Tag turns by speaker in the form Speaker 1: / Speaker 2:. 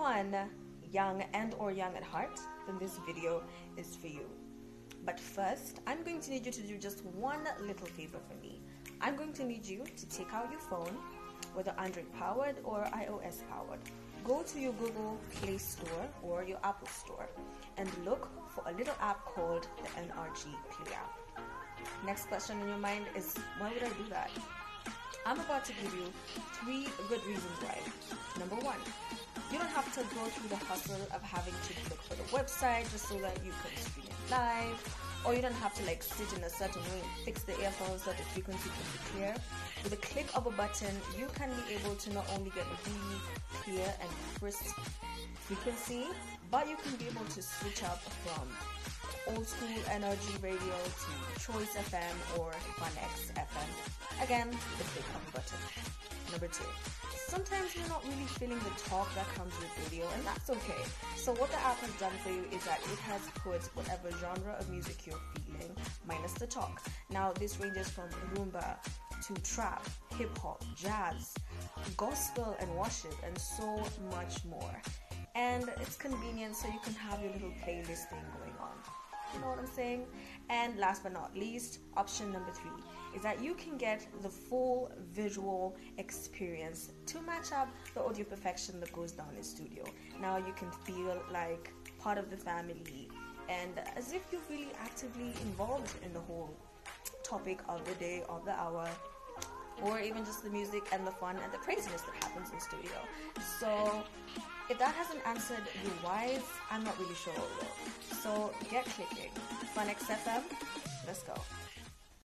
Speaker 1: fun, young or young at heart, then this video is for you. But first, I'm going to need you to do just one little favor for me. I'm going to need you to take out your phone, whether Android powered or iOS powered. Go to your Google Play Store or your Apple Store and look for a little app called the NRG Play app. Next question in your mind is, why would I do that? I'm about to give you 3 good reasons why. Number 1, you don't have to go through the hustle of having to look for the website just so that you can stream it live, or you don't have to sit in a certain way and fix the earphones so that the frequency can be clear. With a click of a button, you can be able to not only get a really clear and crisp frequency, but you can be able to switch up from old school NRG radio to Choice FM or Fun X FM. Again, the click of a button. Number 2, sometimes you're not really feeling the talk that comes with video, and that's okay. So what the app has done for you is that it has put whatever genre of music you're feeling, minus the talk. Now this ranges from rumba to trap, hip-hop, jazz, gospel and worship, and so much more. And it's convenient, so you can have your little playlist thing going on. You know what I'm saying? And last but not least, option number 3 is that you can get the full visual experience to match up the audio perfection that goes down in studio. Now you can feel like part of the family and as if you're really actively involved in the whole topic of the day, of the hour, or even just the music and the fun and the craziness that happens in studio. So if that hasn't answered your whys, I'm not really sure what will. So get clicking. Fun X FM, let's go.